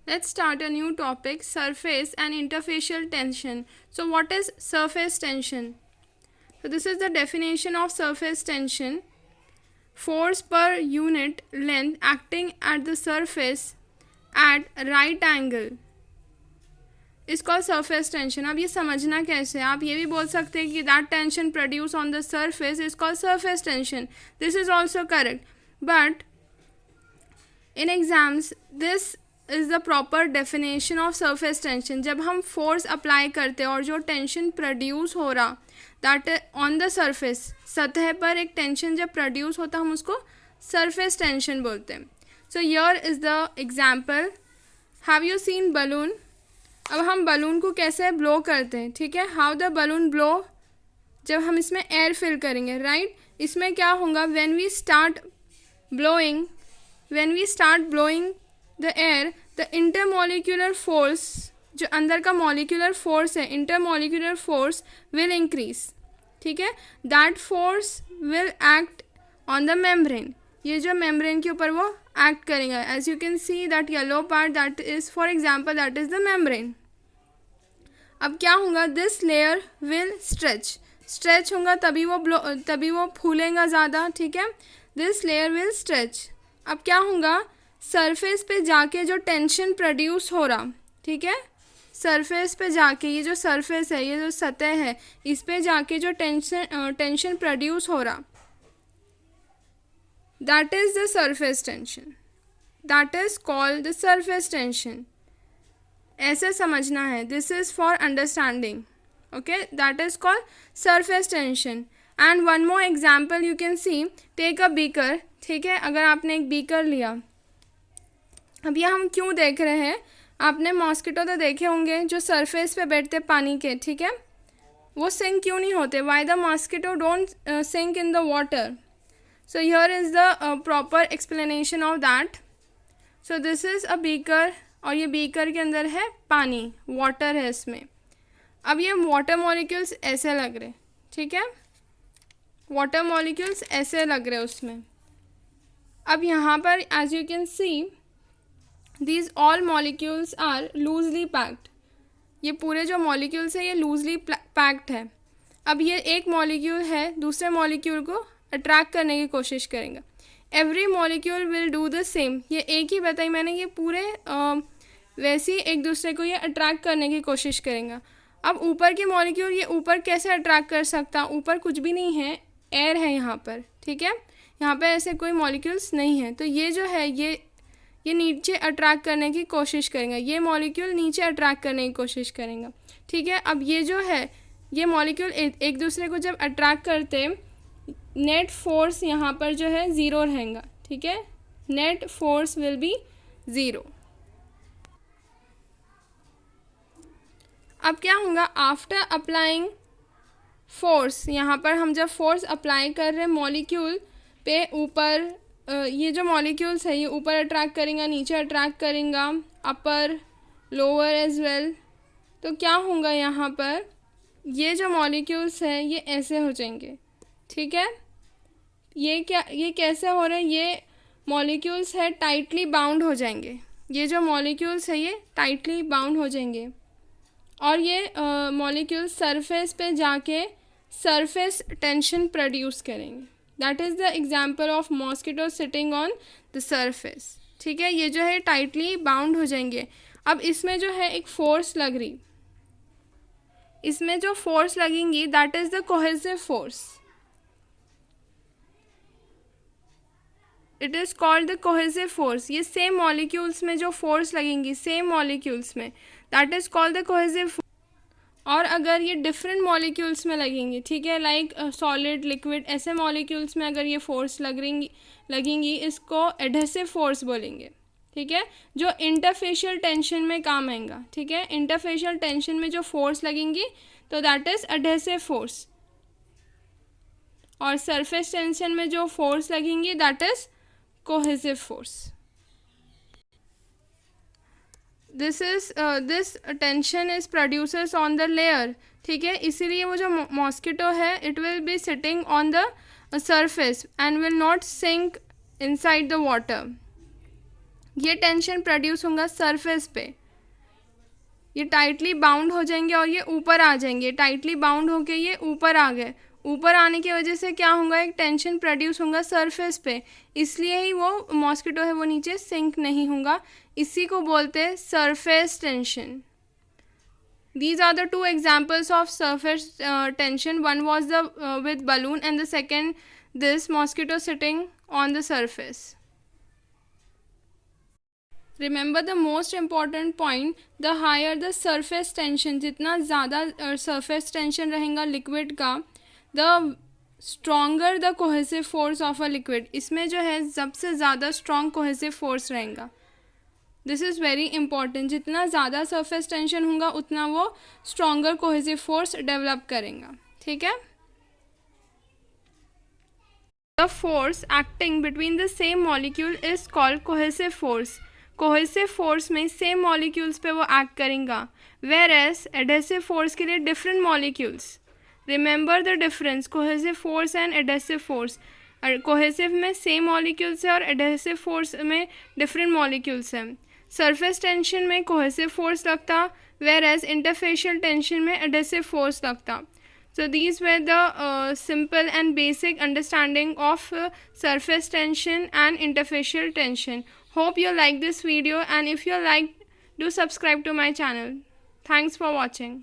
Let's start a new topic, surface and interfacial tension. So what is surface tension? So this is the definition of surface tension. Force per unit length acting at the surface at right angle is called surface tension. अब ये समझना कैसे, आप ये भी बोल सकते हैं कि that tension produced on the surface is called surface tension. This is also correct, but in exams this is the proper definition of surface tension. जब हम फोर्स अप्लाई करते हैं और जो टेंशन प्रोड्यूस हो रहा दैट ऑन द सरफेस, सतह पर एक टेंशन जब प्रोड्यूस होता हम उसको सरफेस टेंशन बोलते हैं. सो here is the example. Have you seen balloon? अब हम बलून को कैसे ब्लो करते हैं, ठीक है. हाउ द बलून ब्लो, जब हम इसमें एयर फिल करेंगे, राइट. इसमें क्या होगा, when we start blowing the air, the intermolecular force, जो अंदर का मॉलिक्यूलर फोर्स है, इंटरमोलिकुलर फोर्स विल इंक्रीज, ठीक है. That force will act on the membrane. ये जो मेम्ब्रेन के ऊपर वो एक्ट करेगा. As you can see that yellow part, that is for example that is the membrane. अब क्या होगा, दिस लेयर विल स्ट्रेच होगा, तभी वो फूलेगा ज़्यादा, ठीक है. This layer will stretch. अब क्या होगा, सरफेस पे जाके जो टेंशन प्रोड्यूस हो रहा, ठीक है, सरफेस पे जाके, ये जो सरफेस है, ये जो सतह है, इस पे जाके जो टेंशन प्रोड्यूस हो रहा, that is the surface tension. That is called the surface tension. ऐसे समझना है, this is for understanding, okay. That is called surface tension. And one more example you can see, take a beaker, ठीक है. अगर आपने एक beaker लिया, अब ये हम क्यों देख रहे हैं, आपने मॉस्किटो तो देखे होंगे जो सरफेस पे बैठते पानी के, ठीक है, वो सिंक क्यों नहीं होते. Why the mosquito don't sink in the water. So here is the proper explanation of that. So this is a beaker, और ये बीकर के अंदर है पानी, वाटर है इसमें. अब ये वाटर मॉलिक्यूल्स ऐसे लग रहे, ठीक है, वाटर मॉलिक्यूल्स ऐसे लग रहे उसमें. अब यहाँ पर as you can see these all molecules are loosely packed. ये पूरे जो मॉलिक्यूल्स है ये लूजली पैक्ड है. अब ये एक मॉलिक्यूल है दूसरे मॉलिक्यूल को अट्रैक्ट करने की कोशिश करेंगे. Every molecule will do the same. ये एक ही बताई मैंने, ये पूरे वैसे ही एक दूसरे को ये अट्रैक्ट करने की कोशिश करेंगे. अब ऊपर के मॉलिक्यूल ये ऊपर कैसे अट्रैक्ट कर सकता, ऊपर कुछ भी नहीं है, एयर है यहाँ पर, ठीक है. यहाँ पर ऐसे कोई मॉलिक्यूल्स नहीं है, तो ये जो है ये नीचे अट्रैक्ट करने की कोशिश करेंगे, ये मॉलिक्यूल नीचे अट्रैक्ट करने की कोशिश करेंगे, ठीक है. अब ये जो है ये मॉलिक्यूल एक दूसरे को जब अट्रैक्ट करते, नेट फोर्स यहाँ पर जो है ज़ीरो रहेगा, ठीक है. Net force will be zero. अब क्या होगा, आफ्टर अप्लाइंग फोर्स, यहाँ पर हम जब फोर्स अप्लाई कर रहे हैं मॉलिक्यूल पे, ऊपर ये जो मॉलिक्यूल्स है ये ऊपर अट्रैक्ट करेंगे, नीचे अट्रैक्ट करेंगे, अपर लोअर एज वेल. तो क्या होगा, यहाँ पर ये जो मॉलिक्यूल्स है ये ऐसे हो जाएंगे, ठीक है. ये कैसे हो रहे हैं, ये मॉलिक्यूल्स है टाइटली बाउंड हो जाएंगे. ये जो मॉलिक्यूल्स है ये टाइटली बाउंड हो जाएंगे, और ये मॉलिक्यूल्स सरफेस पे जाके सरफेस टेंशन प्रोड्यूस करेंगे. That is the example of mosquito sitting on the surface, ठीक है. ये जो है टाइटली बाउंड हो जाएंगे. अब इसमें जो है एक फोर्स लग रही, इसमें जो फोर्स लगेंगी that is the cohesive force. It is called the cohesive force. ये सेम मॉलिक्यूल्स में जो फोर्स लगेंगी, सेम मॉलिक्यूल्स में, that is called the cohesive. और अगर ये डिफरेंट मॉलिक्यूल्स में लगेंगी, ठीक है, लाइक सॉलिड, लिक्विड, ऐसे मॉलिक्यूल्स में अगर ये फोर्स लगेंगी, इसको एडहेसिव फोर्स बोलेंगे, ठीक है, जो इंटरफेशियल टेंशन में काम आएगा, ठीक है. इंटरफेशियल टेंशन में जो फोर्स लगेंगी तो दैट इज एडहेसिव फोर्स, और सरफेस टेंशन में जो फोर्स लगेंगी that is cohesive force. This tension is produces on the layer, ठीक है. इसीलिए वो जो मॉस्किटो है it will be sitting on the surface and will not sink inside the water. ये टेंशन प्रोड्यूस होगा सरफेस पे, ये टाइटली बाउंड हो जाएंगे और ये ऊपर आ जाएंगे, टाइटली बाउंड होके ये ऊपर आ गए, ऊपर आने की वजह से क्या होगा, एक टेंशन प्रोड्यूस होगा सरफेस पे, इसलिए ही वो मॉस्किटो है वो नीचे सिंक नहीं होगा, इसी को बोलते हैं surface tension. These are the two examples of surface tension. One was the with balloon, and the second this mosquito sitting on the surface. Remember the most important point, the higher the surface tension, जितना ज़्यादा surface tension रहेगा liquid का, the stronger the cohesive force of a liquid. इसमें जो है सबसे ज़्यादा strong cohesive force रहेगा. दिस इज़ वेरी इंपॉर्टेंट, जितना ज़्यादा सरफेस टेंशन होगा उतना वो स्ट्रॉन्गर कोहेसिव फोर्स डेवलप करेगा. ठीक है. The force acting between the same molecule is called cohesive force. Cohesive force में सेम मॉलिक्यूल्स पे वो एक्ट करेगा, वेयर एज एडेसिव फोर्स के लिए different molecules. Remember the difference cohesive force and adhesive force. Cohesive में same molecules है और adhesive force में डिफरेंट मॉलिक्यूल्स हैं. सरफेस टेंशन में कोहेसिव फोर्स लगता, वेयर एज इंटरफेशियल टेंशन में एडेसिव फोर्स लगता. So these were the simple and basic understanding of surface tension and interfacial tension. Hope you like this video, and if you like, do subscribe to my channel. Thanks for watching.